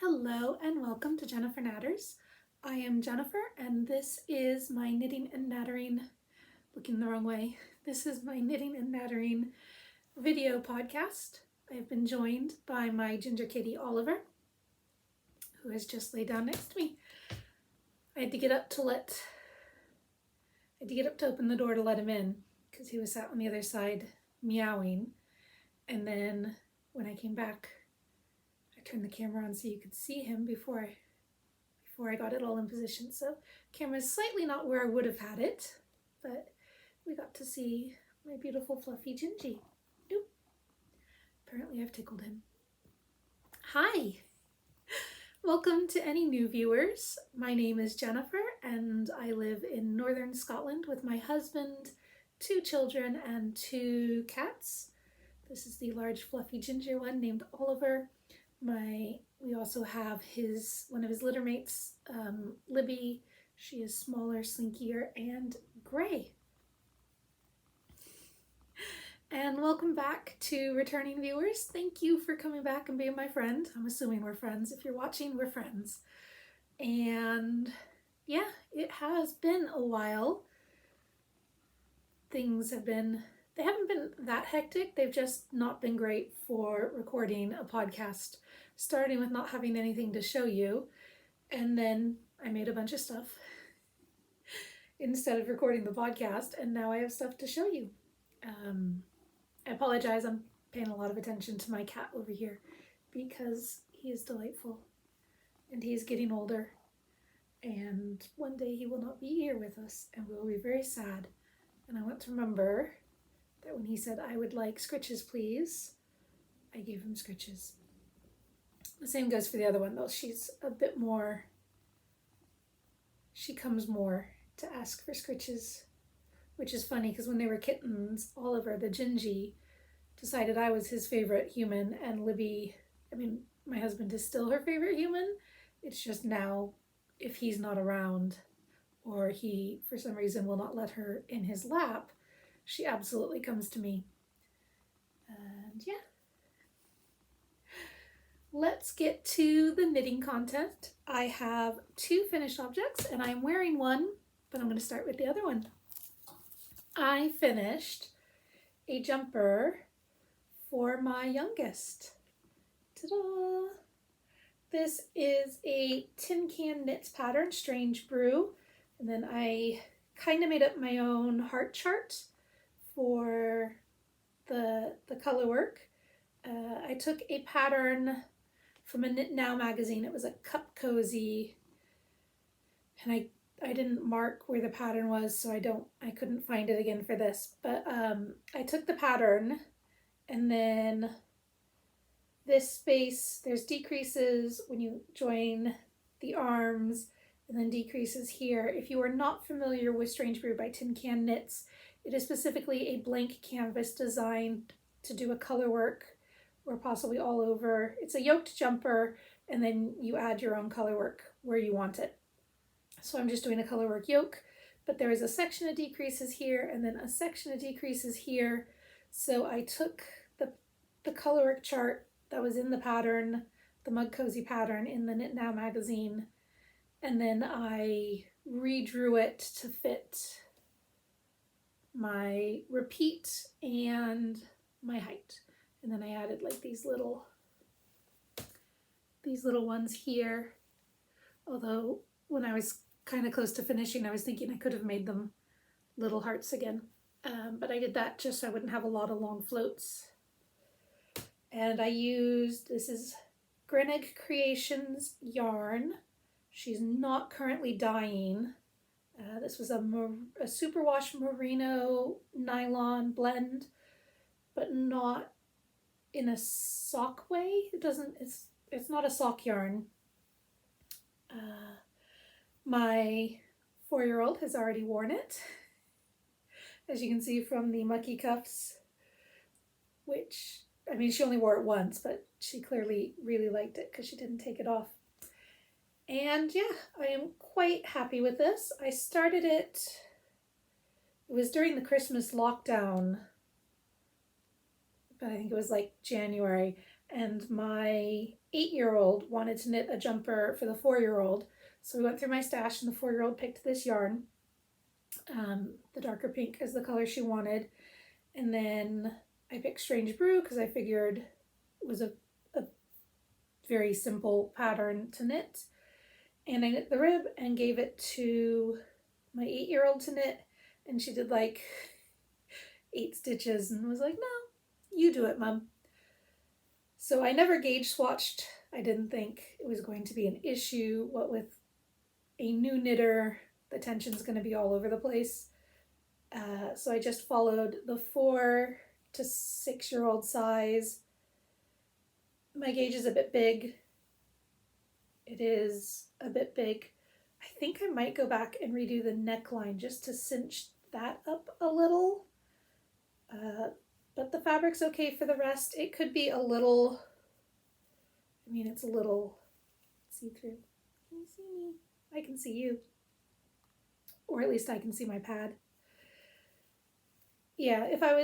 Hello and welcome to Jennifer Knatters. I am Jennifer and this is my knitting and nattering, looking the wrong way. This is my knitting and nattering video podcast. I have been joined by my ginger kitty Oliver, who has just laid down next to me. I had to get up to open the door to let him in because he was sat on the other side meowing. And then when I came back, turn the camera on so you could see him before I got it all in position. So camera's slightly not where I would have had it, but we got to see my beautiful fluffy Gingy. Oop. Apparently I've tickled him. Hi! Welcome to any new viewers. My name is Jennifer and I live in northern Scotland with my husband, 2 children and 2 cats. This is the large fluffy ginger one named Oliver. We also have one of his litter mates, Libby. She is smaller, slinkier, and gray. And welcome back to returning viewers. Thank you for coming back and being my friend. I'm assuming we're friends. If you're watching, we're friends. And yeah, it has been a while. They haven't been that hectic. They've just not been great for recording a podcast, starting with not having anything to show you. And then I made a bunch of stuff instead of recording the podcast, and now I have stuff to show you. I apologize, I'm paying a lot of attention to my cat over here because he is delightful and he is getting older, and one day he will not be here with us and we will be very sad. And I want to remember that when he said, "I would like scritches, please," I gave him scritches. The same goes for the other one, though. She comes more to ask for scritches, which is funny because when they were kittens, Oliver, the Gingy, decided I was his favorite human, and Libby, my husband is still her favorite human. It's just now, if he's not around, or he, for some reason, will not let her in his lap, she absolutely comes to me. And yeah. Let's get to the knitting content. I have 2 finished objects and I'm wearing one, but I'm going to start with the other one. I finished a jumper for my youngest. Ta-da! This is a tin can knits pattern, Strange Brew. And then I kind of made up my own heart chart for the color work. I took a pattern from a Knit Now magazine. It was a cup cozy, and I didn't mark where the pattern was, so I couldn't find it again for this. But I took the pattern, and then this space, there's decreases when you join the arms, and then decreases here. If you are not familiar with Strange Brew by Tin Can Knits, it is specifically a blank canvas designed to do a color work or possibly all over. It's a yoked jumper, and then you add your own color work where you want it. So I'm just doing a color work yoke, but there is a section of decreases here and then a section of decreases here. So I took the color work chart that was in the pattern, the Mug Cozy pattern in the Knit Now magazine, and then I redrew it to fit my repeat and my height. And then I added like these little ones here. Although when I was kind of close to finishing, I was thinking I could have made them little hearts again. But I did that just so I wouldn't have a lot of long floats. And this is Grianaig Creations yarn. She's not currently dyeing. This was a superwash merino nylon blend, but not in a sock way. It's not a sock yarn. My 4-year-old has already worn it, as you can see from the mucky cuffs, which, she only wore it once, but she clearly really liked it because she didn't take it off. And yeah, I am quite happy with this. I started it was during the Christmas lockdown, but I think it was like January, and my 8-year-old wanted to knit a jumper for the 4-year-old. So we went through my stash and the 4-year-old picked this yarn. The darker pink is the color she wanted. And then I picked Strange Brew because I figured it was a very simple pattern to knit. And I knit the rib and gave it to my 8-year-old to knit. And she did like 8 stitches and was like, no, you do it, Mom. So I never gauge swatched. I didn't think it was going to be an issue. What with a new knitter, the tension's going to be all over the place. So I just followed the 4 to 6-year-old size. My gauge is a bit big. It is a bit big. I think I might go back and redo the neckline just to cinch that up a little. But the fabric's okay for the rest. It could be a little, I mean, it's a little see-through. Can you see me? I can see you. Or at least I can see my pad. Yeah, if I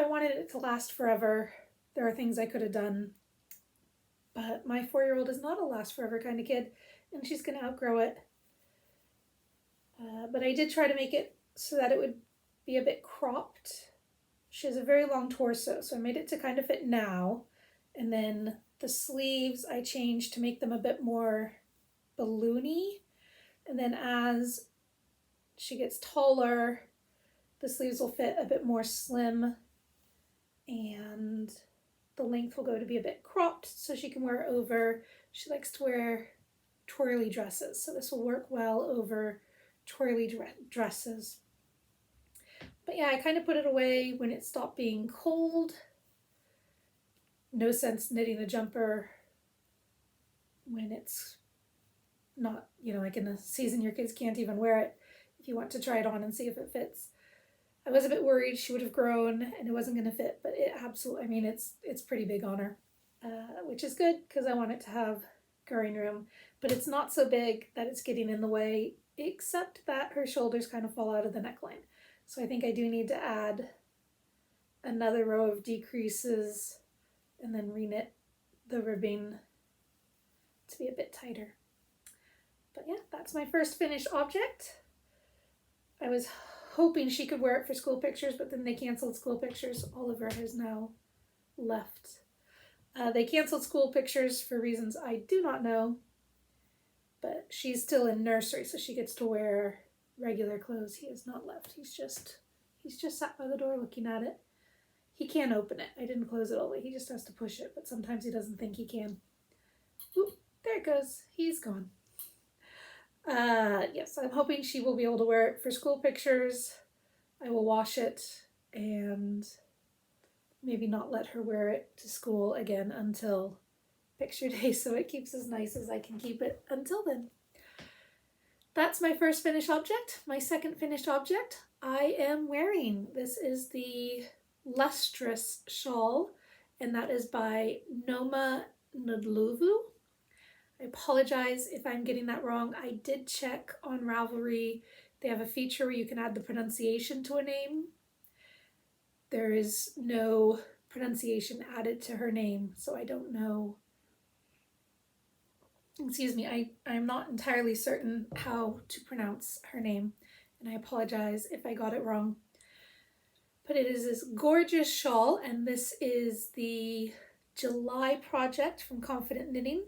wanted it to last forever, there are things I could have done. But my 4-year-old is not a last forever kind of kid, and she's going to outgrow it. But I did try to make it so that it would be a bit cropped. She has a very long torso, so I made it to kind of fit now. And then the sleeves I changed to make them a bit more balloony. And then as she gets taller, the sleeves will fit a bit more slim and the length will go to be a bit cropped so she can wear it over. She likes to wear twirly dresses, so this will work well over twirly dresses. But yeah, I kind of put it away when it stopped being cold. No sense knitting a jumper when it's not, like in a season your kids can't even wear it if you want to try it on and see if it fits. I was a bit worried she would have grown and it wasn't going to fit, but it absolutely, it's pretty big on her, which is good because I want it to have growing room, but it's not so big that it's getting in the way, except that her shoulders kind of fall out of the neckline. So I think I do need to add another row of decreases and then reknit the ribbing to be a bit tighter. But yeah, that's my first finished object. I was hoping she could wear it for school pictures, but then they canceled school pictures. Oliver has now left. They canceled school pictures for reasons I do not know, but she's still in nursery, so she gets to wear regular clothes. He has not left. He's just sat by the door looking at it. He can't open it. I didn't close it all the way. He just has to push it, but sometimes he doesn't think he can. Oop, there it goes. He's gone. Yes, I'm hoping she will be able to wear it for school pictures. I will wash it and maybe not let her wear it to school again until picture day, so it keeps as nice as I can keep it until then. That's my first finished object. My second finished object I am wearing. This is the Lustrous Shawl, and that is by Loma Ndlovu. I apologize if I'm getting that wrong. I did check on Ravelry. They have a feature where you can add the pronunciation to a name. There is no pronunciation added to her name, so I don't know. Excuse me, I'm not entirely certain how to pronounce her name, and I apologize if I got it wrong. But it is this gorgeous shawl, and this is the July project from Confident Knitting.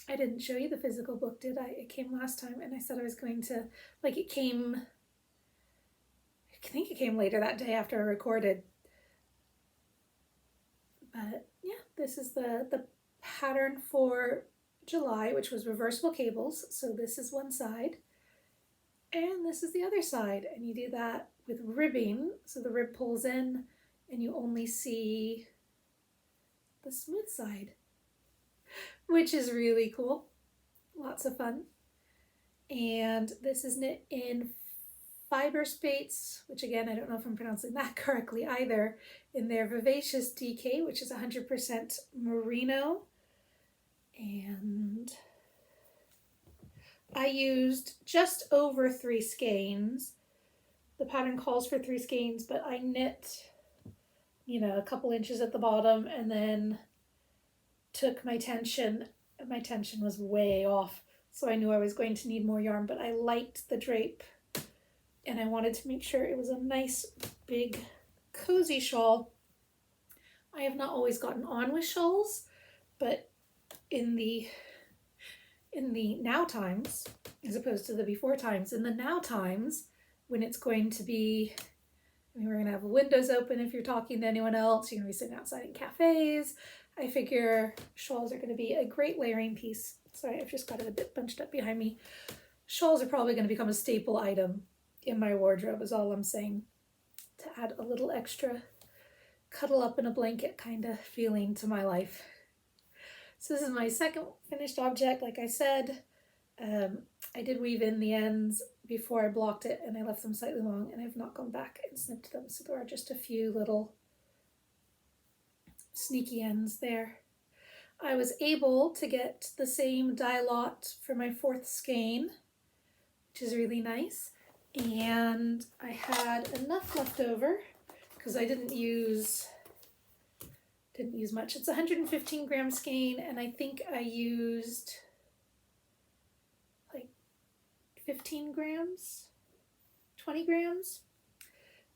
I didn't show you the physical book, did I? It came last time, and I said I was going to, I think it came later that day after I recorded. But yeah, this is the pattern for July, which was reversible cables. So this is one side, and this is the other side. And you do that with ribbing, so the rib pulls in, and you only see the smooth side, which is really cool. Lots of fun. And this is knit in fiber spates, which again, I don't know if I'm pronouncing that correctly either, in their Vivacious DK, which is 100% merino. And I used just over 3 skeins. The pattern calls for 3 skeins, but I knit, a couple inches at the bottom and then took my tension was way off, so I knew I was going to need more yarn, but I liked the drape and I wanted to make sure it was a nice big cozy shawl. I have not always gotten on with shawls, but in the now times, as opposed to the before times, in the now times, when it's going to be, I mean, we're going to have the windows open if you're talking to anyone else, you're going to be sitting outside in cafes, I figure shawls are going to be a great layering piece. Sorry, I've just got it a bit bunched up behind me. Shawls are probably going to become a staple item in my wardrobe is all I'm saying, to add a little extra cuddle up in a blanket kind of feeling to my life. So this is my second finished object. Like I said, I did weave in the ends before I blocked it and I left them slightly long and I've not gone back and snipped them. So there are just a few little sneaky ends there. I was able to get the same dye lot for my 4th skein, which is really nice. And I had enough left over because I didn't use much. It's 115 gram skein and I think I used like 15 grams, 20 grams.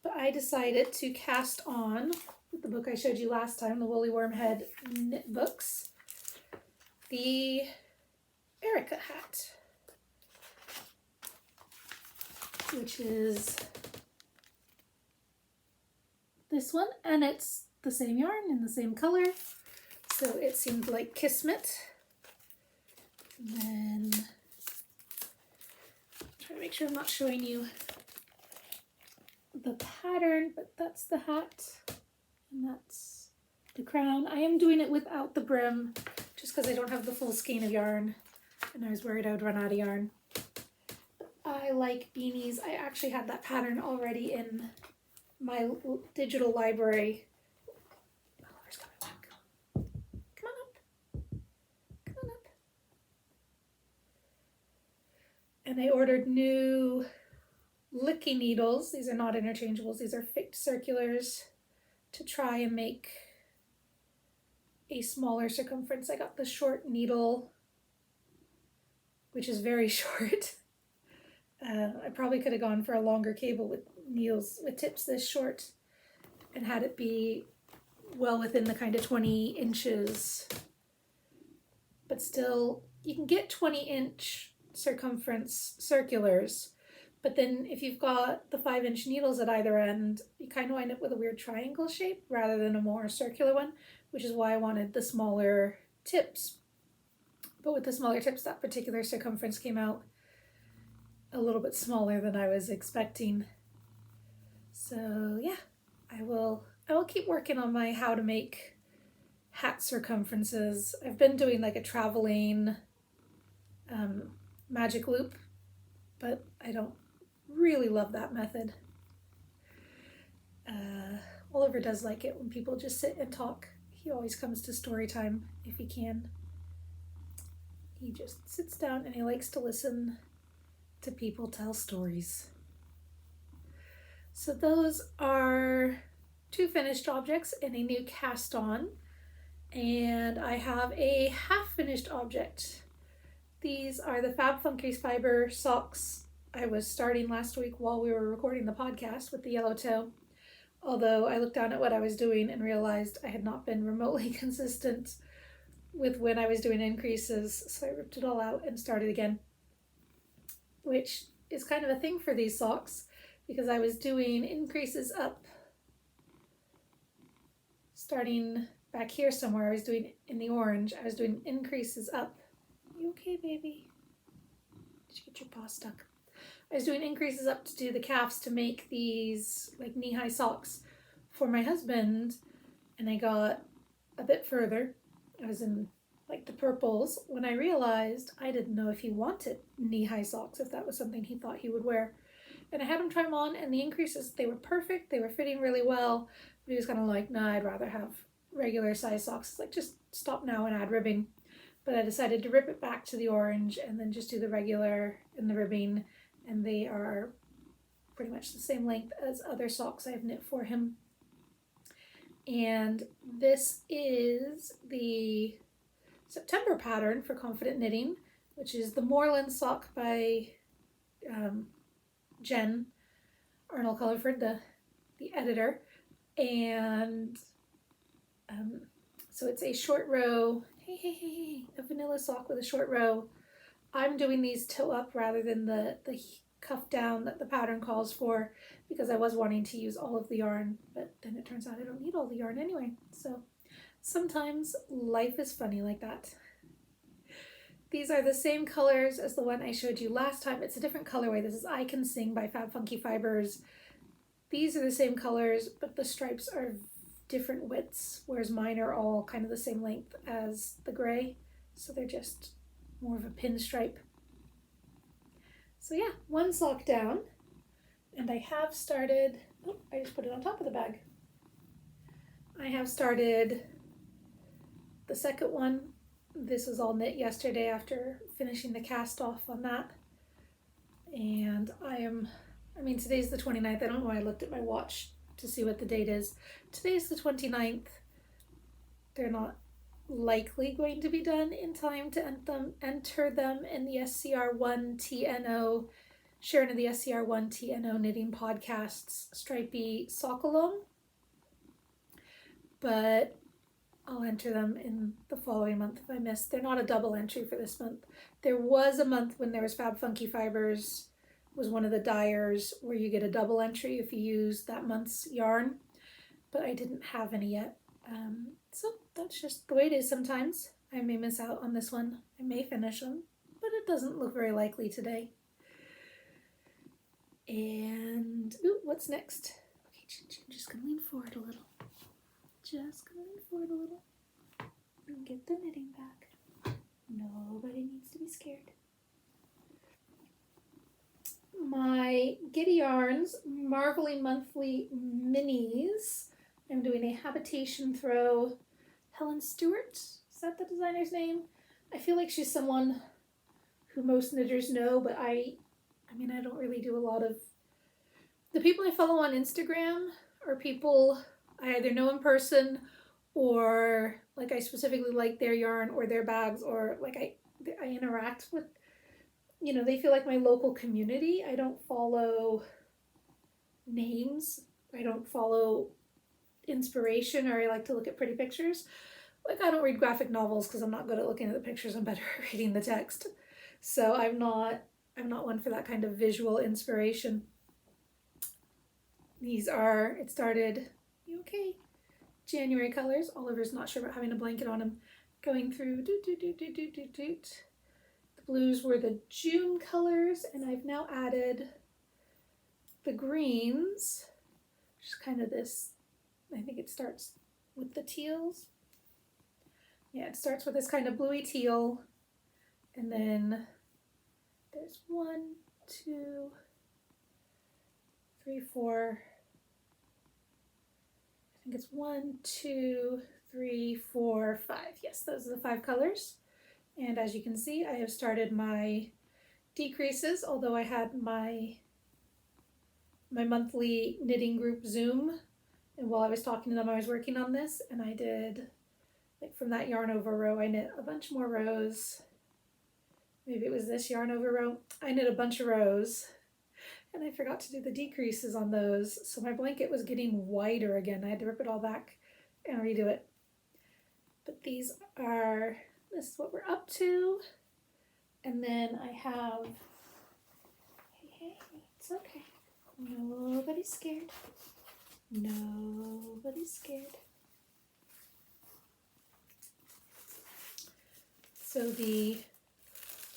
But I decided to cast on with the book I showed you last time, the Woolly Wormhead knit books, the Erika Hat, which is this one, and it's the same yarn in the same color, so it seemed like kismet. And then try to make sure I'm not showing you the pattern, but that's the hat and that's the crown. I am doing it without the brim just because I don't have the full skein of yarn and I was worried I would run out of yarn. I like beanies. I actually had that pattern already in my digital library. Oliver's coming back. Come on up. Come on up. And I ordered new licky needles. These are not interchangeables. These are fixed circulars to try and make a smaller circumference. I got the short needle, which is very short. I probably could have gone for a longer cable with needles with tips this short and had it be well within the kind of 20 inches. But still, you can get 20-inch circumference circulars, but then if you've got the 5-inch needles at either end, you kind of wind up with a weird triangle shape rather than a more circular one, which is why I wanted the smaller tips. But with the smaller tips, that particular circumference came out a little bit smaller than I was expecting. So yeah, I will keep working on my how to make hat circumferences. I've been doing like a traveling magic loop, but I don't really love that method. Oliver does like it when people just sit and talk. He always comes to story time if he can. He just sits down and he likes to listen to people tell stories. So those are 2 finished objects and a new cast on, and I have a half finished object. These are the Fab Funkies fiber socks I was starting last week while we were recording the podcast with the yellow toe, although I looked down at what I was doing and realized I had not been remotely consistent with when I was doing increases, so I ripped it all out and started again, which is kind of a thing for these socks because I was doing increases up starting back here somewhere. I was doing in the orange, I was doing increases up. You okay, baby? Did you get your paw stuck? I was doing increases up to do the calves to make these like knee-high socks for my husband, and I got a bit further. I was in like the purples when I realized I didn't know if he wanted knee-high socks, if that was something he thought he would wear. And I had him try them on, and the increases, they were perfect. They were fitting really well. But he was kind of like, nah, I'd rather have regular size socks. It's like, just stop now and add ribbing. But I decided to rip it back to the orange and then just do the regular and the ribbing. And they are pretty much the same length as other socks I've knit for him. And this is the September pattern for Confident Knitting, which is the Moorland sock by Jen Arnall-Culliford, the editor. And so it's a short row, a vanilla sock with a short row. I'm doing these toe up rather than the cuff down that the pattern calls for, because I was wanting to use all of the yarn, but then it turns out I don't need all the yarn anyway. So sometimes life is funny like that. These are the same colors as the one I showed you last time. It's a different colorway. This is I Can Sing by Fab Funky Fibers. These are the same colors, but the stripes are different widths, whereas mine are all kind of the same length as the gray. So they're just more of a pinstripe. So yeah, one sock down, and I have started, oh, I just put it on top of the bag. I have started the second one. This was all knit yesterday after finishing the cast off on that. And today's the 29th. I don't know why I looked at my watch to see what the date is. Today's the 29th. They're not likely going to be done in time to enter them in the SCR1 TNO, Sharon of the SCR1 TNO Knitting Podcast's Stripey Sock Along. But I'll enter them in the following month if I miss. They're not a double entry for this month. There was a month when there was Fab Funky Fibers, was one of the dyers where you get a double entry if you use that month's yarn, but I didn't have any yet. So that's just the way it is sometimes. I may miss out on this one. I may finish them, but it doesn't look very likely today. And, ooh, what's next? Okay, I'm just gonna lean forward a little. Just gonna lean forward a little and get the knitting back. Nobody needs to be scared. My Giddy Yarns Marveling Monthly Minis. I'm doing a habitation throw. Helen Stewart, is that the designer's name? I feel like she's someone who most knitters know, but I don't really do a lot of... The people I follow on Instagram are people I either know in person, or like I specifically like their yarn or their bags, or like I interact with, they feel like my local community. I don't follow names. I don't follow inspiration, or I like to look at pretty pictures. Like, I don't read graphic novels because I'm not good at looking at the pictures. I'm better at reading the text. So I'm not one for that kind of visual inspiration. It started, you okay? January colors. Oliver's not sure about having a blanket on him. Going through, The blues were the June colors, and I've now added the greens, which is kind of this, I think it starts with the teals. Yeah, it starts with this kind of bluey teal, and then there's 1, 2, 3, 4. I think it's 1, 2, 3, 4, 5. Yes, those are the 5 colors. And as you can see, I have started my decreases, although I had my monthly knitting group Zoom, and while I was talking to them, I was working on this, and I did, like, from that yarn over row, I knit a bunch more rows. Maybe it was this yarn over row. I knit a bunch of rows, and I forgot to do the decreases on those, so my blanket was getting wider again. I had to rip it all back and redo it. But this is what we're up to. And then I have, hey, it's okay. Nobody's scared. Nobody's scared. So the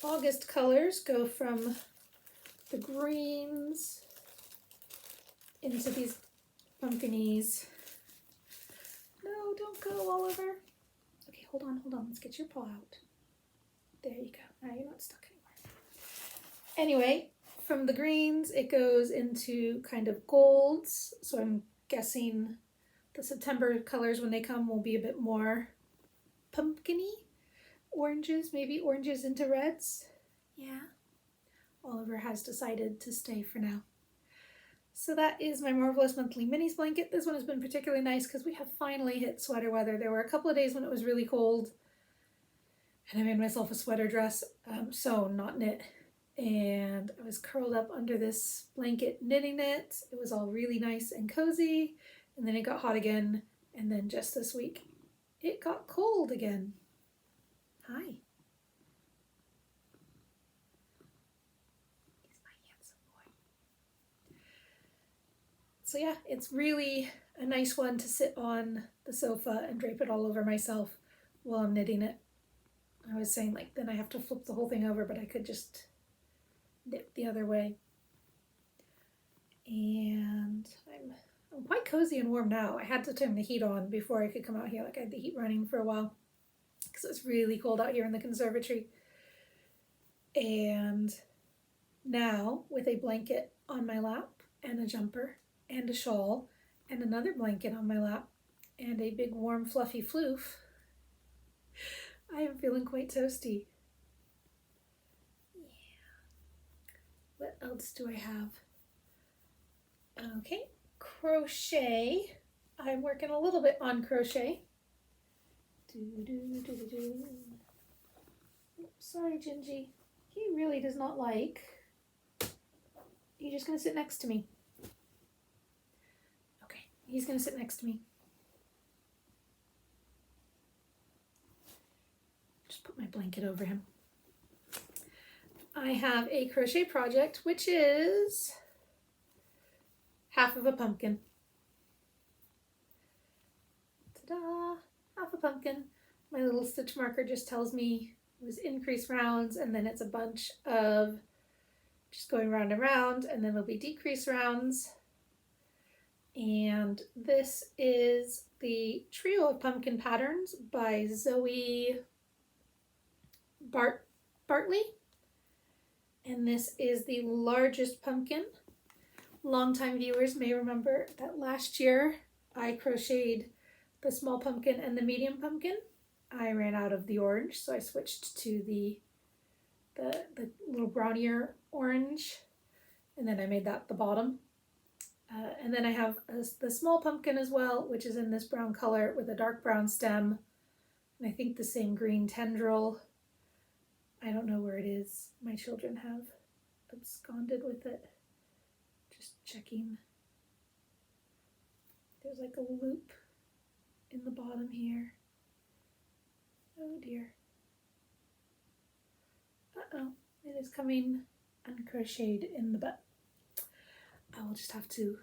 August colors go from the greens into these pumpkinies. No, don't go, Oliver. Okay, hold on. Let's get your paw out. There you go. Now you're not stuck anymore. Anyway, from the greens, it goes into kind of golds. So I'm guessing the September colors, when they come, will be a bit more pumpkin-y. Oranges, maybe oranges into reds. Yeah. Oliver has decided to stay for now. So that is my Marvelous Monthly Minis blanket. This one has been particularly nice because we have finally hit sweater weather. There were a couple of days when it was really cold, And I made myself a sweater dress, sewn, not knit. And I was curled up under this blanket knitting it. It was all really nice and cozy. And then it got hot again. And then just this week, it got cold again. Hi. He's my handsome boy. So yeah, it's really a nice one to sit on the sofa and drape it all over myself while I'm knitting it. I was saying, like, then I have to flip the whole thing over, but I could just knit the other way. And I'm quite cozy and warm now. I had to turn the heat on before I could come out here. Like, I had the heat running for a while because it's really cold out here in the conservatory. And now, with a blanket on my lap and a jumper and a shawl and another blanket on my lap and a big warm fluffy floof, I am feeling quite toasty. Yeah. What else do I have? Okay, crochet. I'm working a little bit on crochet. Sorry, Gingy. He really does not like. You're just gonna sit next to me. Okay, he's gonna sit next to me. Put my blanket over him. I have a crochet project which is half of a pumpkin. Ta-da! Half a pumpkin. My little stitch marker just tells me it was increase rounds, and then it's a bunch of just going round and round, and then there'll be decrease rounds. And this is the Trio of Pumpkin Patterns by Zoe Bartley, and this is the largest pumpkin. Longtime viewers may remember that last year I crocheted the small pumpkin and the medium pumpkin. I ran out of the orange, so I switched to the little brownier orange, and then I made that the bottom. And then I have the small pumpkin as well, which is in this brown color with a dark brown stem, and I think the same green tendril. I don't know where it is. My children have absconded with it. Just checking. There's like a loop in the bottom here. Oh dear. Uh-oh. It is coming uncrocheted in the butt. I will just have to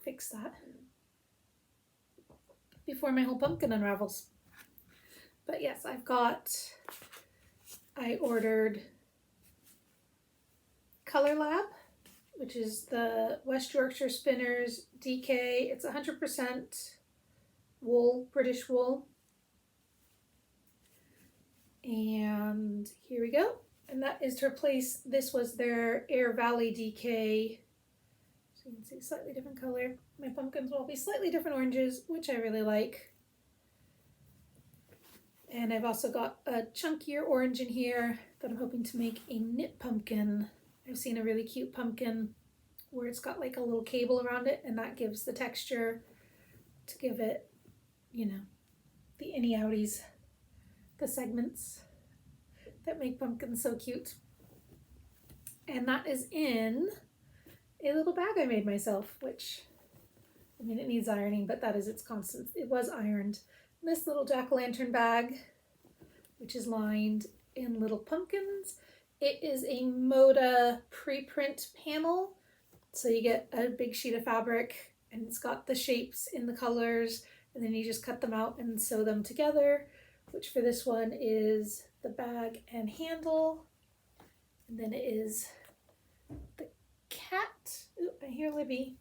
fix that before my whole pumpkin unravels. But yes, I ordered Color Lab, which is the West Yorkshire Spinners DK. It's 100% wool, British wool. And here we go. And that is to replace, this was their Air Valley DK. So you can see slightly different color. My pumpkins will be slightly different oranges, which I really like. And I've also got a chunkier orange in here that I'm hoping to make a knit pumpkin. I've seen a really cute pumpkin where it's got like a little cable around it, and that gives the texture to give it, you know, the inny outies, the segments that make pumpkins so cute. And that is in a little bag I made myself, which, I mean, it needs ironing, but that is its constant. It was ironed. This little jack-o'-lantern bag, which is lined in little pumpkins. It is a Moda pre-print panel. So you get a big sheet of fabric and it's got the shapes in the colors, and then you just cut them out and sew them together, which for this one is the bag and handle. And then it is the cat. Ooh, I hear Libby.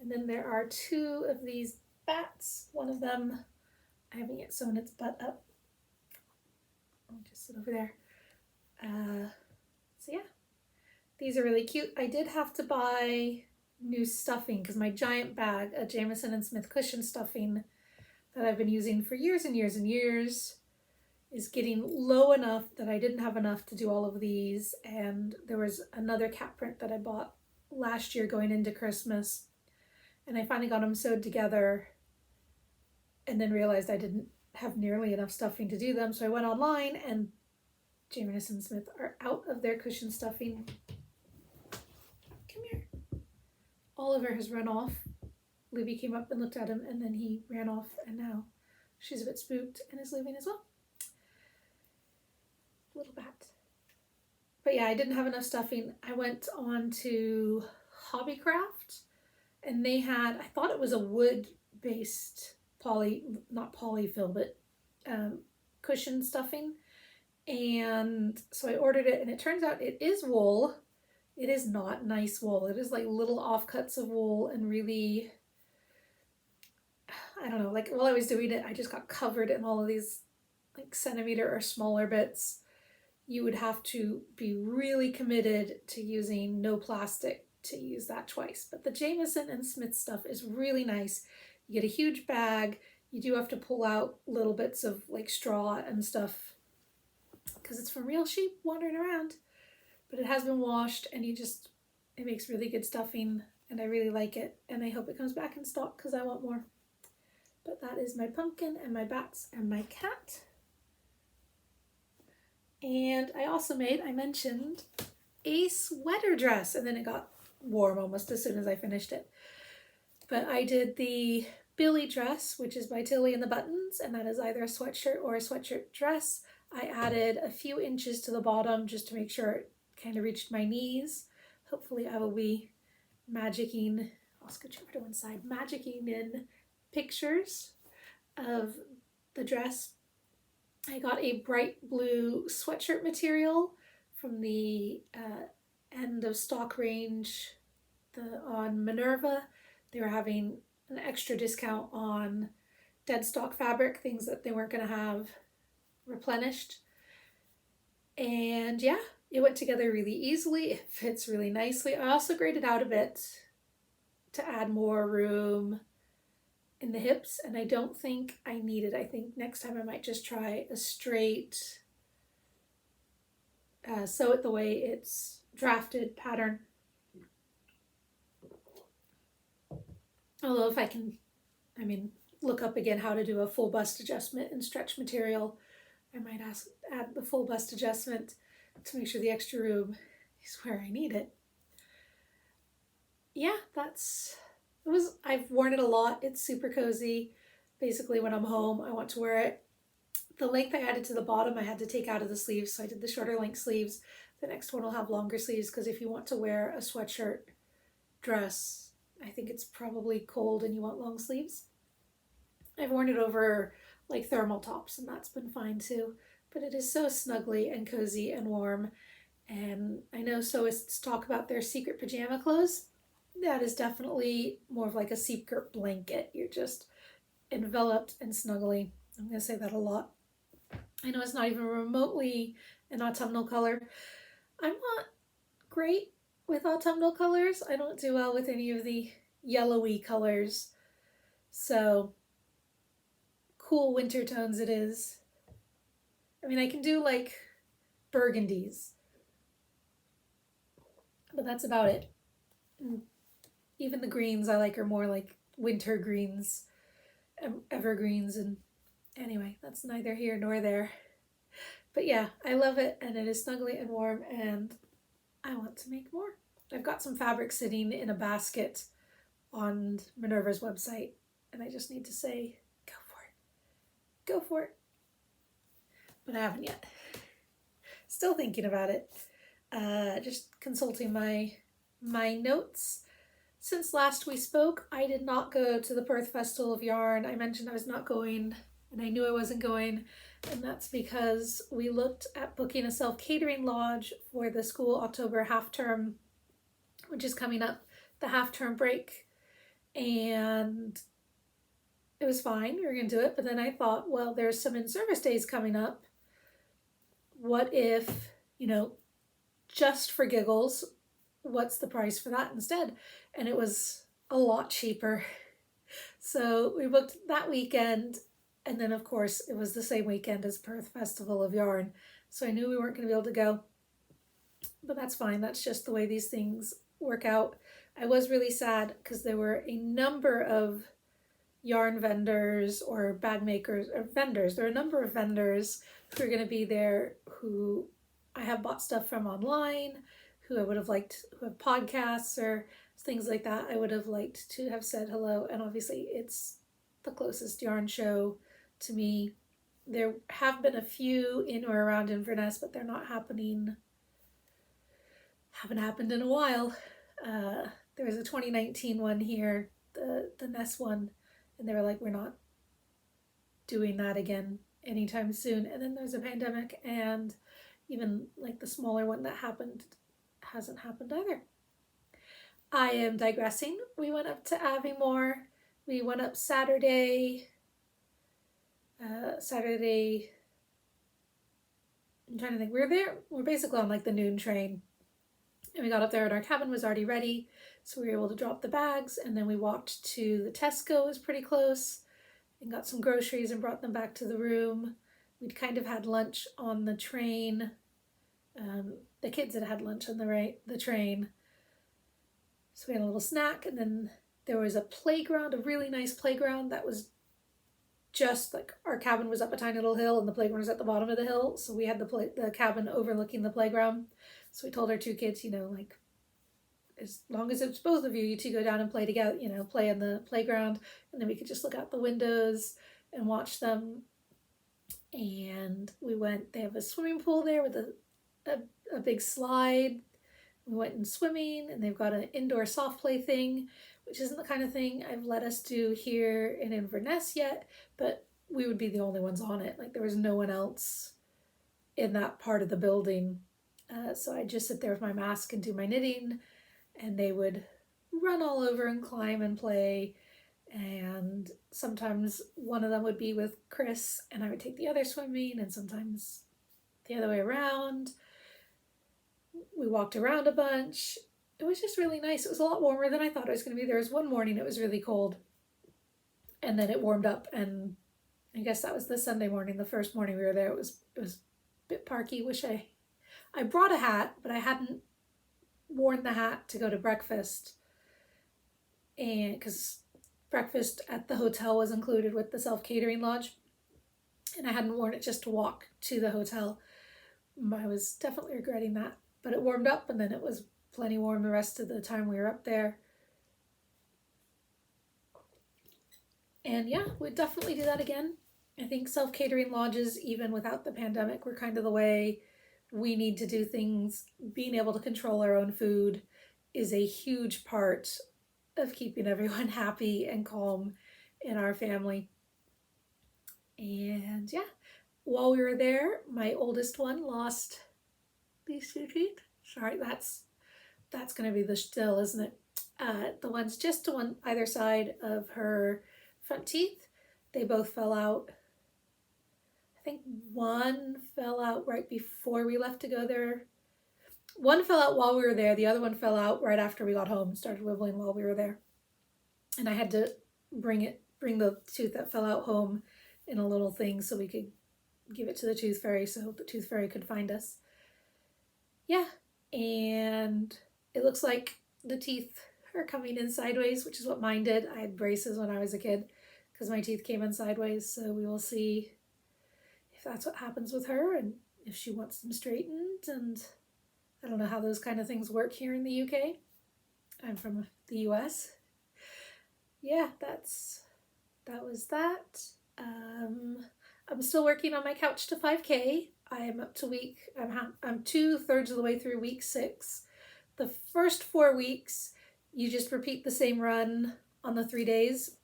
And then there are two of these bats. One of them, I haven't yet sewn its butt up. I'll just sit over there. So yeah, these are really cute. I did have to buy new stuffing because my giant bag, a Jamieson & Smith cushion stuffing that I've been using for years and years and years, is getting low enough that I didn't have enough to do all of these. And there was another cat print that I bought last year going into Christmas, and I finally got them sewed together and then realized I didn't have nearly enough stuffing to do them. So I went online, and Jameson and Smith are out of their cushion stuffing. Come here. Oliver has run off. Libby came up and looked at him, and then he ran off, and now she's a bit spooked and is leaving as well. Little bat. But yeah, I didn't have enough stuffing. I went on to Hobbycraft, and they had, I thought it was a wood-based not polyfill, but cushion stuffing. And so I ordered it, and it turns out it is wool. It is not nice wool. It is like little offcuts of wool, and really, I don't know, like while I was doing it, I just got covered in all of these like centimeter or smaller bits. You would have to be really committed to using no plastic to use that twice. But the Jameson and Smith stuff is really nice. You get a huge bag. You do have to pull out little bits of like straw and stuff because it's from real sheep wandering around. But it has been washed, and it makes really good stuffing, and I really like it. And I hope it comes back in stock because I want more. But that is my pumpkin and my bats and my cat. And I mentioned a sweater dress, and then it got warm almost as soon as I finished it. But I did the Billy dress, which is by Tilly and the Buttons, and that is either a sweatshirt or a sweatshirt dress. I added a few inches to the bottom just to make sure it kind of reached my knees. Hopefully I will be magicking, I'll scooch over to one side, magicking in pictures of the dress. I got a bright blue sweatshirt material from the end of stock range on Minerva. They were having an extra discount on dead stock fabric, things that they weren't going to have replenished. And yeah, it went together really easily. It fits really nicely. I also graded out a bit to add more room in the hips, and I don't think I need it. I think next time I might just try a straight sew it the way it's drafted pattern. Although if I can, look up again how to do a full bust adjustment in stretch material, I might add the full bust adjustment to make sure the extra room is where I need it. Yeah, I've worn it a lot. It's super cozy. Basically, when I'm home, I want to wear it. The length I added to the bottom, I had to take out of the sleeves, so I did the shorter length sleeves. The next one will have longer sleeves, because if you want to wear a sweatshirt dress, I think it's probably cold and you want long sleeves. I've worn it over like thermal tops, and that's been fine too. But it is so snuggly and cozy and warm. And I know sewists talk about their secret pajama clothes. That is definitely more of like a secret blanket. You're just enveloped and snuggly. I'm going to say that a lot. I know it's not even remotely an autumnal color. I'm not great with autumnal colors. I don't do well with any of the yellowy colors. So cool winter tones it is. I can do like burgundies, but that's about it. And even the greens I like are more like winter greens, evergreens, and anyway, that's neither here nor there. But yeah, I love it, and it is snuggly and warm, and I want to make more. I've got some fabric sitting in a basket on Minerva's website, and I just need to say, go for it. Go for it. But I haven't yet. Still thinking about it. Just consulting my notes. Since last we spoke, I did not go to the Perth Festival of Yarn. I mentioned I was not going, and I knew I wasn't going, and that's because we looked at booking a self-catering lodge for the school October half term, which is coming up, the half term break, and it was fine. We were going to do it, but then I thought, well, there's some in-service days coming up. What if, just for giggles, what's the price for that instead? And it was a lot cheaper. So we booked that weekend, and then of course it was the same weekend as Perth Festival of Yarn. So I knew we weren't going to be able to go, but that's fine. That's just the way these things work out. I was really sad because there were a number of yarn vendors or bag makers or vendors. There are a number of vendors who are going to be there who I have bought stuff from online, who I would have liked, who have podcasts or things like that. I would have liked to have said hello. And obviously it's the closest yarn show to me. There have been a few in or around Inverness, but they're not happening, haven't happened in a while. There was a 2019 one here, the Ness one, and they were like, we're not doing that again anytime soon. And then there's a pandemic, and even like the smaller one that happened hasn't happened either. I am digressing. We went up to Aviemore. We went up Saturday. I'm trying to think. We were there. We're basically on like the noon train. And we got up there and our cabin was already ready. So we were able to drop the bags, and then we walked to the Tesco, was pretty close, and got some groceries and brought them back to the room. We'd kind of had lunch on the train. The kids had lunch on the train. So we had a little snack, and then there was a playground, a really nice playground that was just like, our cabin was up a tiny little hill and the playground was at the bottom of the hill. So we had the cabin overlooking the playground. So we told our two kids, like, as long as it's both of you, you two go down and play together, play in the playground, and then we could just look out the windows and watch them. And we went, they have a swimming pool there with a big slide. We went in swimming, and they've got an indoor soft play thing, which isn't the kind of thing I've let us do here in Inverness yet, but we would be the only ones on it. Like, there was no one else in that part of the building. So I'd just sit there with my mask and do my knitting, and they would run all over and climb and play. And sometimes one of them would be with Chris and I would take the other swimming, and sometimes the other way around. We walked around a bunch. It was just really nice. It was a lot warmer than I thought it was going to be. There was one morning it was really cold, and then it warmed up, and I guess that was the Sunday morning. The first morning we were there, it was a bit parky. Wish I brought a hat, but I hadn't worn the hat to go to breakfast, and because breakfast at the hotel was included with the self-catering lodge, and I hadn't worn it just to walk to the hotel. I was definitely regretting that, but it warmed up, and then it was plenty warm the rest of the time we were up there. And yeah, we'd definitely do that again. I think self-catering lodges, even without the pandemic, were kind of the way we need to do things. Being able to control our own food is a huge part of keeping everyone happy and calm in our family. And yeah, while we were there, my oldest one lost these two teeth. Sorry, that's going to be the still, isn't it? The ones just to one either side of her front teeth, they both fell out. I think one fell out right before we left to go there. One fell out while we were there. The other one fell out right after we got home, started wibbling while we were there. And I had to bring the tooth that fell out home in a little thing so we could give it to the tooth fairy so the tooth fairy could find us. Yeah, and it looks like the teeth are coming in sideways, which is what mine did. I had braces when I was a kid because my teeth came in sideways, so we will see if that's what happens with her and if she wants them straightened. And I don't know how those kind of things work here in the UK. I'm from the US. Yeah, that was that. I'm still working on my couch to 5K. I am up to I'm 2/3 of the way through week 6. The first 4 weeks, you just repeat the same run on the 3 days.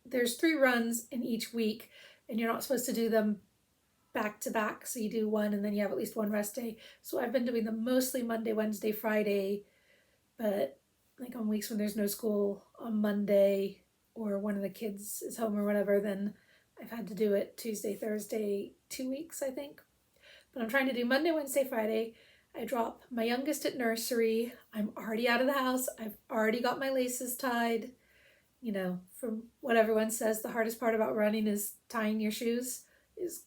There's 3 runs in each week, and you're not supposed to do them back to back. So you do one and then you have at least one rest day. So I've been doing them mostly Monday, Wednesday, Friday, but like on weeks when there's no school on Monday or one of the kids is home or whatever, then I've had to do it Tuesday, Thursday, 2 weeks, I think. But I'm trying to do Monday, Wednesday, Friday. I drop my youngest at nursery. I'm already out of the house. I've already got my laces tied. From what everyone says, the hardest part about running is tying your shoes, is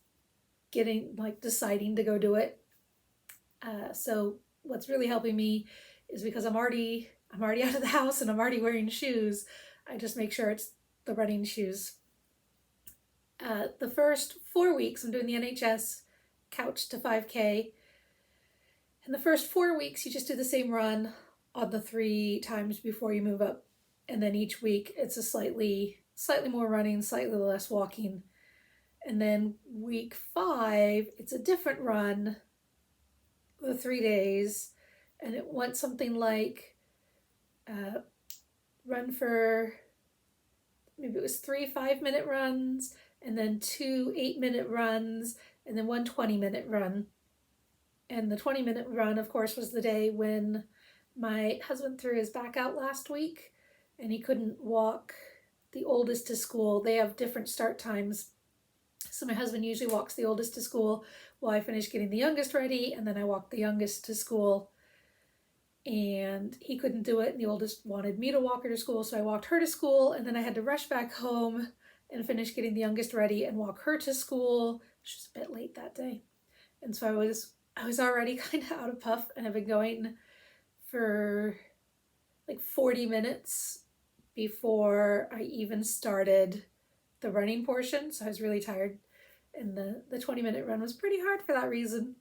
deciding to go do it. So what's really helping me is because I'm already out of the house and I'm already wearing shoes. I just make sure it's the running shoes. The first 4 weeks, I'm doing the NHS couch to 5K. In the first 4 weeks, you just do the same run on the 3 times before you move up. And then each week, it's a slightly more running, slightly less walking. And then week 5, it's a different run, the 3 days. And it went something like run for, maybe it was 3 5-minute runs, and then 2 8-minute runs, and then 1 20-minute run. And the 20-minute run, of course, was the day when my husband threw his back out last week and he couldn't walk the oldest to school. They have different start times. So my husband usually walks the oldest to school while I finish getting the youngest ready, and then I walk the youngest to school. And he couldn't do it, and the oldest wanted me to walk her to school, so I walked her to school, and then I had to rush back home and finish getting the youngest ready and walk her to school. She was a bit late that day. And so I was already kind of out of puff, and I've been going for like 40 minutes before I even started the running portion. So I was really tired, and the 20-minute run was pretty hard for that reason.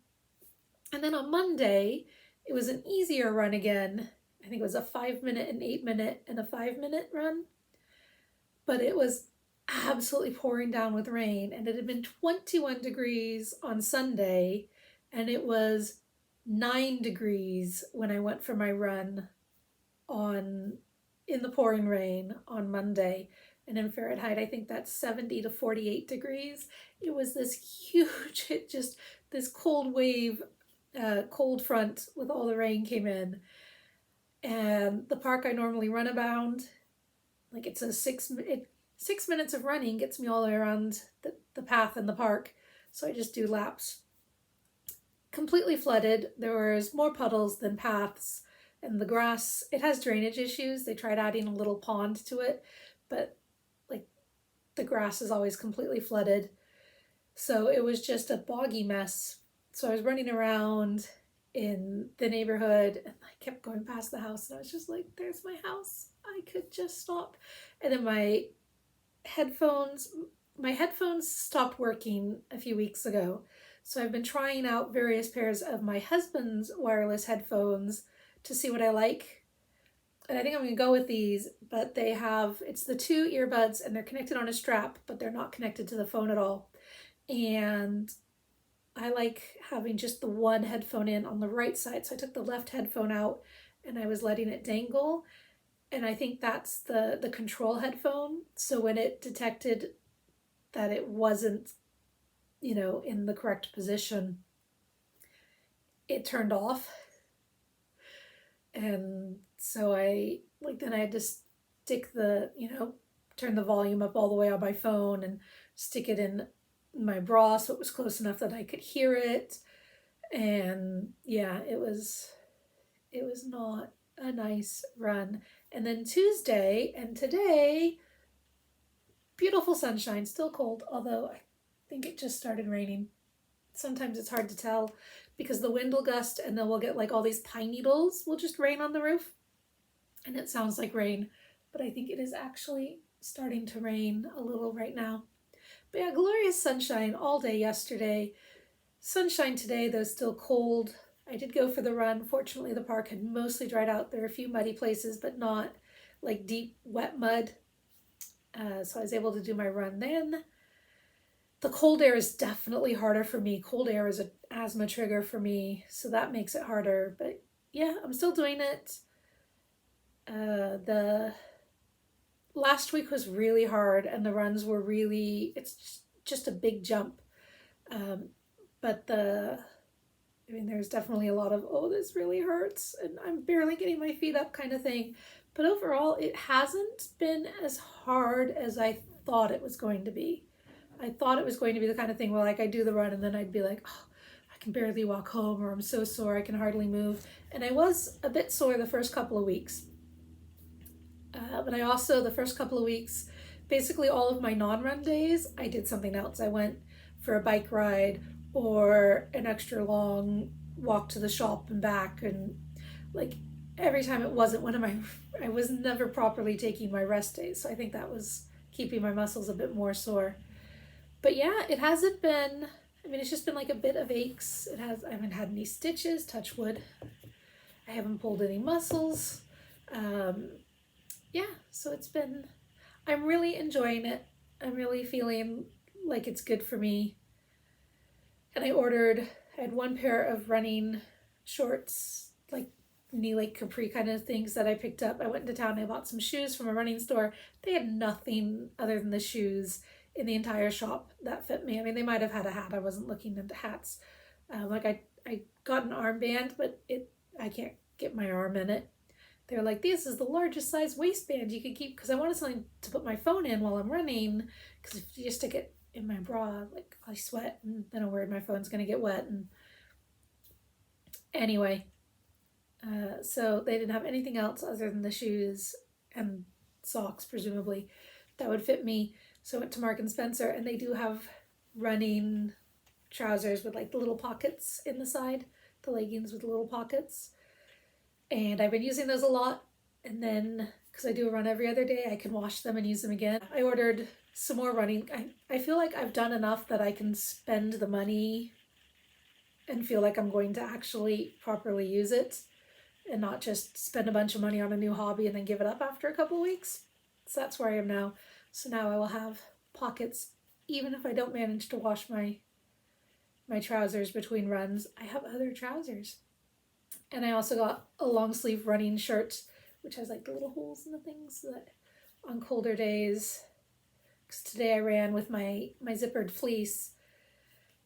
And then on Monday, it was an easier run again. I think it was a 5-minute, an 8-minute, and a 5-minute run. But it was absolutely pouring down with rain, and it had been 21 degrees on Sunday, and it was 9 degrees when I went for my run in the pouring rain on Monday. And in Fahrenheit, I think that's 70 to 48 degrees. It was this huge, this cold wave, cold front with all the rain came in. And the park I normally run around, like it's a 6 minutes of running gets me all the way around the path in the park. So I just do laps. Completely flooded. There was more puddles than paths, and the grass, it has drainage issues. They tried adding a little pond to it, but like the grass is always completely flooded. So it was just a boggy mess. So I was running around in the neighborhood, and I kept going past the house, and I was just like, there's my house. I could just stop. And then my headphones stopped working a few weeks ago. So I've been trying out various pairs of my husband's wireless headphones to see what I like. And I think I'm going to go with these, but it's the 2 earbuds, and they're connected on a strap, but they're not connected to the phone at all. And I like having just the one headphone in on the right side. So I took the left headphone out and I was letting it dangle. And I think that's the control headphone. So when it detected that it wasn't, in the correct position, it turned off. And so then I had to stick turn the volume up all the way on my phone and stick it in my bra so it was close enough that I could hear it. And yeah, it was not a nice run. And then Tuesday and today, beautiful sunshine, still cold, although I think it just started raining. Sometimes it's hard to tell because the wind will gust, and then we'll get like all these pine needles will just rain on the roof, and it sounds like rain, but I think it is actually starting to rain a little right now. But yeah, glorious sunshine all day yesterday. Sunshine today, though still cold. I did go for the run. Fortunately, the park had mostly dried out. There were a few muddy places, but not like deep, wet mud. So I was able to do my run then. The cold air is definitely harder for me. Cold air is an asthma trigger for me, so that makes it harder. But yeah, I'm still doing it. The last week was really hard, and the runs were it's just a big jump. But there's definitely a lot of, oh, this really hurts, and I'm barely getting my feet up kind of thing. But overall, it hasn't been as hard as I thought it was going to be. I thought it was going to be the kind of thing where I do the run and then I'd be like, oh, I can barely walk home, or I'm so sore I can hardly move. And I was a bit sore the first couple of weeks. But I also, the first couple of weeks, basically all of my non-run days, I did something else. I went for a bike ride or an extra long walk to the shop and back, and every time it wasn't one of my, I was never properly taking my rest days. So I think that was keeping my muscles a bit more sore. But yeah, it hasn't been, I mean, it's just been like a bit of aches. I haven't had any stitches, touch wood. I haven't pulled any muscles. Yeah, so it's been, I'm really enjoying it. I'm really feeling like it's good for me. And I had one pair of running shorts, like knee-length capri kind of things that I picked up. I went into town and I bought some shoes from a running store. They had nothing other than the shoes in the entire shop that fit me. I mean, they might have had a hat. I wasn't looking into hats. I got an armband, but I can't get my arm in it. They're like, this is the largest size waistband you could keep, because I wanted something to put my phone in while I'm running, because if you just stick it in my bra, like I sweat and then I'm worried my phone's gonna get wet. And anyway, so they didn't have anything else other than the shoes and socks, presumably, that would fit me. So I went to Mark and Spencer, and they do have running trousers with like the little pockets in the side, the leggings with the little pockets. And I've been using those a lot. And then, because I do a run every other day, I can wash them and use them again. I ordered some more running. I feel like I've done enough that I can spend the money and feel like I'm going to actually properly use it and not just spend a bunch of money on a new hobby and then give it up after a couple of weeks. So that's where I am now. So now I will have pockets, even if I don't manage to wash my trousers between runs. I have other trousers. And I also got a long sleeve running shirt, which has like the little holes in the things, so that on colder days, because today I ran with my zippered fleece,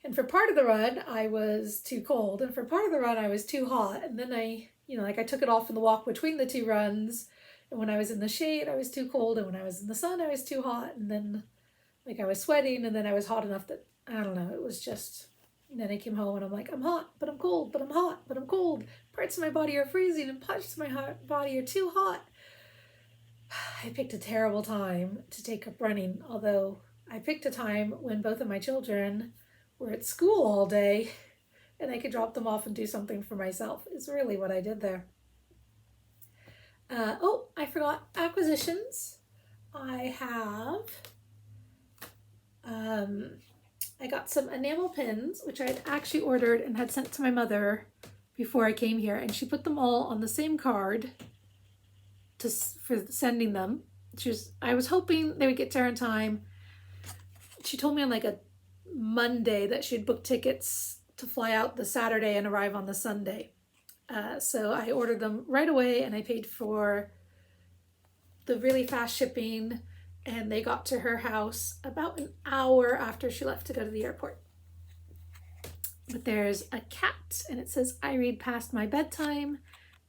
and for part of the run I was too cold, and for part of the run I was too hot, and then I took it off in the walk between the two runs, and when I was in the shade I was too cold, and when I was in the sun I was too hot, and then like I was sweating, and then I was hot enough that, I don't know, it was just, and then I came home and I'm like, I'm hot, but I'm cold, but I'm hot, but I'm cold. Parts of my body are freezing and parts of my body are too hot. I picked a terrible time to take up running, although I picked a time when both of my children were at school all day and I could drop them off and do something for myself. Is really what I did there. Oh, I forgot acquisitions. I got some enamel pins, which I had actually ordered and had sent to my mother before I came here, and she put them all on the same card for sending them. I was hoping they would get to her in time. She told me on like a Monday that she'd booked tickets to fly out the Saturday and arrive on the Sunday. So I ordered them right away, and I paid for the really fast shipping, and they got to her house about an hour after she left to go to the airport. But there's a cat, and it says, I read past my bedtime.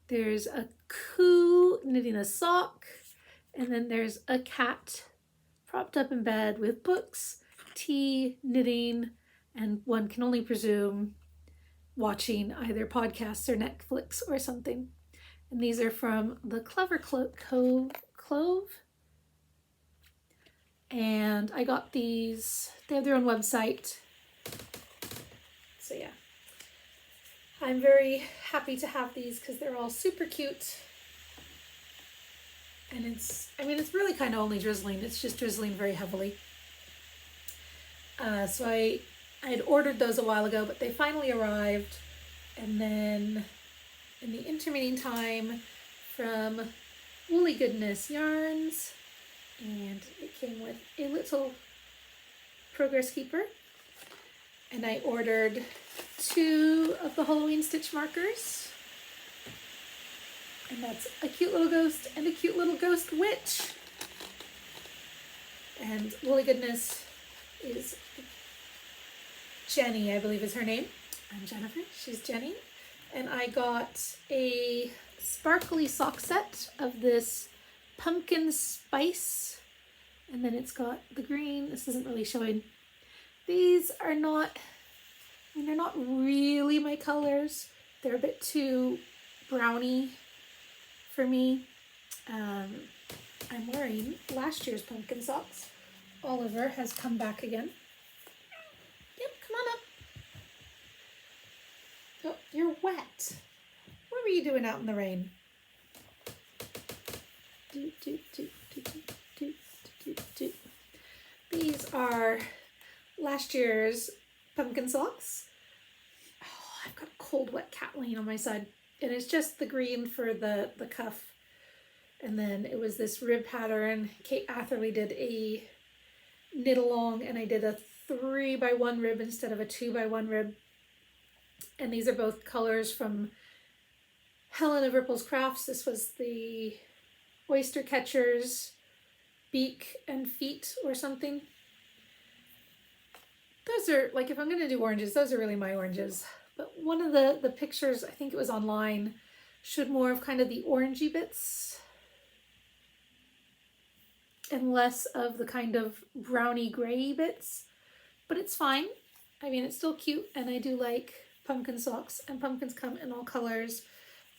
There's a coo knitting a sock, and then there's a cat propped up in bed with books, tea, knitting, and one can only presume watching either podcasts or Netflix or something. And these are from the Clever Clove. And I got these, they have their own website. So yeah, I'm very happy to have these because they're all super cute. And it's really kind of only drizzling. It's just drizzling very heavily. So I had ordered those a while ago, but they finally arrived. And then in the intervening time, from Woolly Goodness Yarns, and it came with a little progress keeper. And I ordered 2 of the Halloween stitch markers. And that's a cute little ghost and a cute little ghost witch. And Woolly Goodness is Jenny, I believe is her name. I'm Jennifer, she's Jenny. And I got a sparkly sock set of this pumpkin spice. And then it's got the green, this isn't really showing. These are not, they're not really my colors. They're a bit too browny for me. I'm wearing last year's pumpkin socks. Oliver has come back again. Yep, come on up. Oh, you're wet. What were you doing out in the rain? These are last year's pumpkin socks. Oh, I've got a cold wet cat laying on my side. And it's just the green for the cuff. And then it was this rib pattern. Kate Atherley did a knit along, and I did a 3x1 rib instead of a 2x1 rib. And these are both colors from Helen of Ripple's Crafts. This was the Oyster Catcher's beak and feet or something. Those are, like, if I'm going to do oranges, those are really my oranges. But one of the pictures, I think it was online, showed more of kind of the orangey bits and less of the kind of browny gray bits. But it's fine. I mean, it's still cute, and I do like pumpkin socks, and pumpkins come in all colors.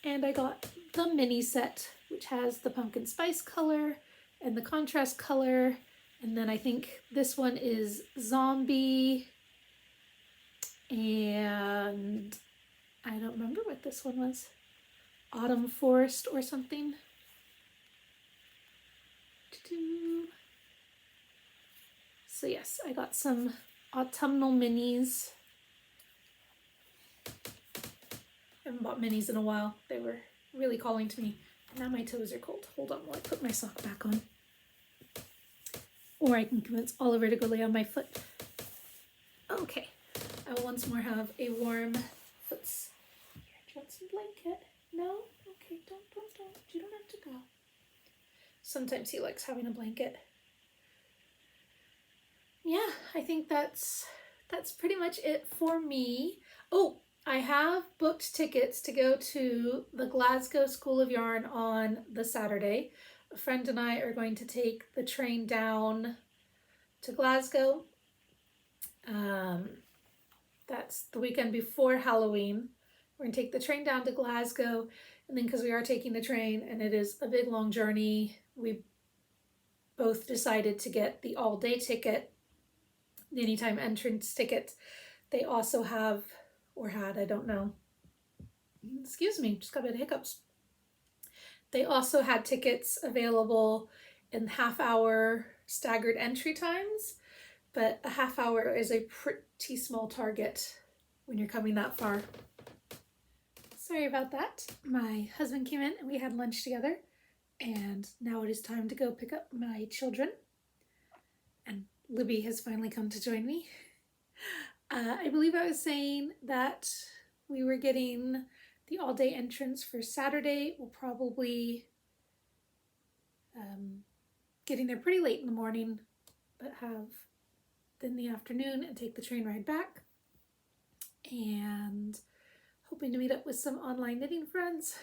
And I got the mini set, which has the pumpkin spice color and the contrast color. And then I think this one is zombie, and I don't remember what this one was. Autumn forest or something. So yes, I got some autumnal minis. I haven't bought minis in a while. They were really calling to me. And now my toes are cold. Hold on while I put my sock back on. Or I can convince Oliver to go lay on my foot. Okay. I will once more have a warm foots. Here, do you want some blanket? No? Okay, don't. You don't have to go. Sometimes he likes having a blanket. Yeah, I think that's pretty much it for me. Oh, I have booked tickets to go to the Glasgow School of Yarn on the Saturday. A friend and I are going to take the train down to Glasgow. That's the weekend before Halloween. We're going to take the train down to Glasgow, and then because we are taking the train and it is a big long journey, we both decided to get the all-day ticket, the anytime entrance ticket. They also have, or had, I don't know. Excuse me, just got a bit of hiccups. They also had tickets available in half-hour staggered entry times, but a half hour is a pretty small target when you're coming that far. Sorry about that. My husband came in and we had lunch together, and now it is time to go pick up my children. And Libby has finally come to join me. I believe I was saying that we were getting the all-day entrance for Saturday. We'll probably getting there pretty late in the morning, but have then the afternoon and take the train ride back. And hoping to meet up with some online knitting friends.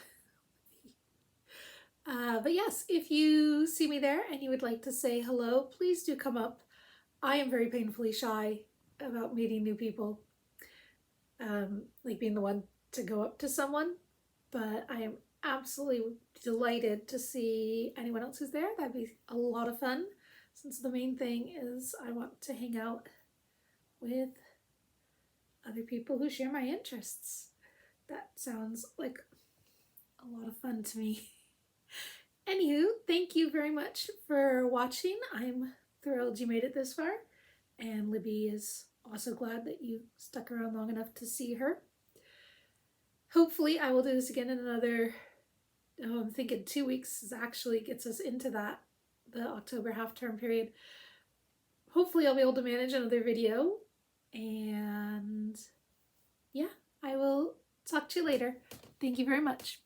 But yes, if you see me there and you would like to say hello, please do come up. I am very painfully shy about meeting new people, like being the one to go up to someone, but I am absolutely delighted to see anyone else who's there. That'd be a lot of fun, since the main thing is I want to hang out with other people who share my interests. That sounds like a lot of fun to me. Anywho, thank you very much for watching. I'm thrilled you made it this far, and Libby is also glad that you stuck around long enough to see her. Hopefully I will do this again in another, I'm thinking 2 weeks actually gets us into the October half-term period. Hopefully I'll be able to manage another video, and yeah, I will talk to you later. Thank you very much.